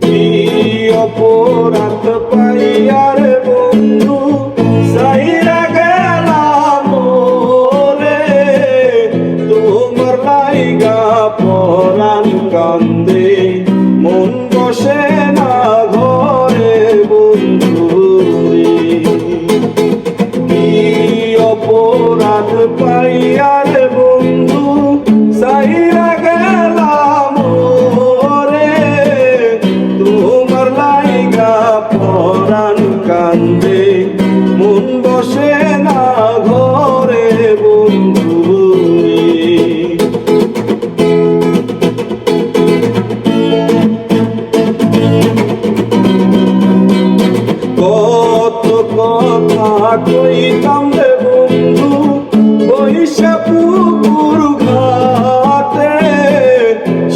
কি অপরাধ পাইয়ার বন্ধু সাইরা গেলাম রে, তোমার লাইগা পরাণ কান্দে মন বসে না ঘরে বন্ধু রে। কি অপরাধ পাইয়ার বন্ধু সাইরা গেলাম রে, তোমার লাইগা পরাণ কান্দে মন বসে না ঘরে বন্ধু রে। কত কথা কইতাম রে বন্ধু বৈশা পুকুর ঘাটে,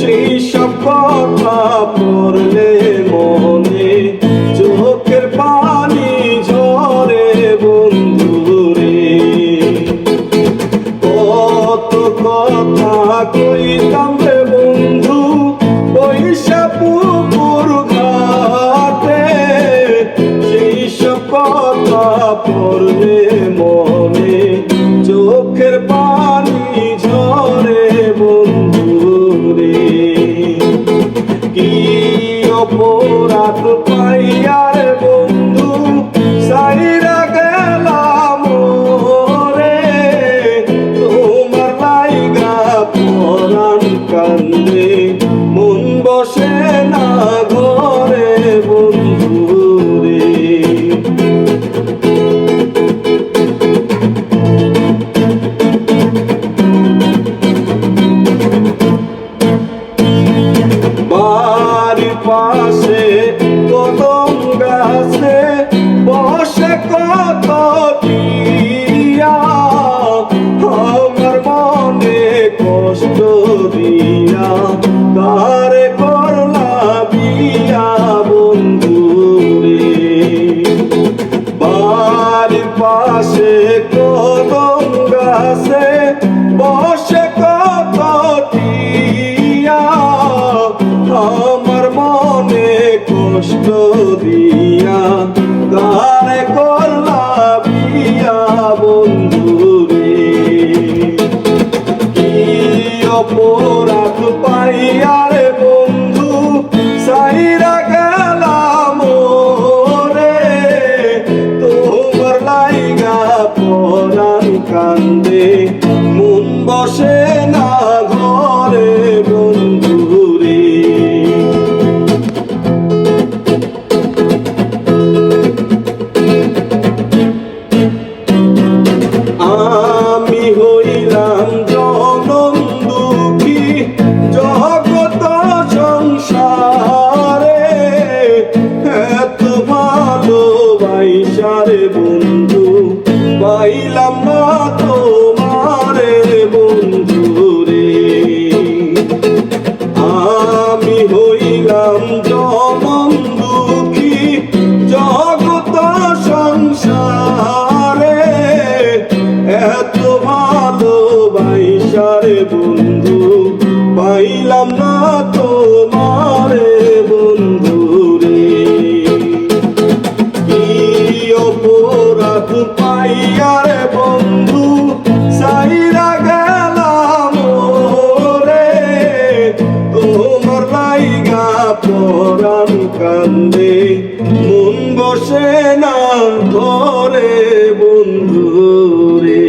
সেই সব কথা পড়লে মনে চোখের পানি ঝরে বন্ধু রে। কত কথা কইতাম রে বন্ধু বৈশা পুকুর ঘাটে, সেই সব কথা পড়লে মনে চোখের পানি ঝরে বন্ধু রে। কি অপরাধ পাইয়ার বন্ধু সাইরা গেলাম রে, তোমার লাইগা পরাণ কান্দে মন বসে না ঘরে বন্ধু রে। বাড়ির পাশে কদম গাছে বসে কত পিয়া, আমার মনে কষ্ট দিয়া কারে করলা বিয়া বন্ধু রে। বাড়ির পাশে কদম গাছে বসে কত টিয়া, আমার মনে কষ্ট দিয়া কারে করলা বিয়া বন্ধু রে। কি অপরাধ পাইয়ার বন্ধু সাইরা গেলাম রে, তোমার লাইগা পরাণ কান্দে মন বসে না ঘরে বন্ধু রে। আমি হইলাম জনম দুঃখী জগত সংসারে, এত ভালোবাসারে বন্ধু পাইলাম না তোমারে বন্ধু রে। আমি হইলাম জনম দুঃখী জগত সংসারে, এত ভালোবাসারে বন্ধু পাইলাম না তোমারে বন্ধু রে। কি অপরাধ পাইয়ার বন্ধু সাইরা গেলাম রে, তোমার লাইগা পরাণ কান্দে মন বসে না ঘরে বন্ধু রে।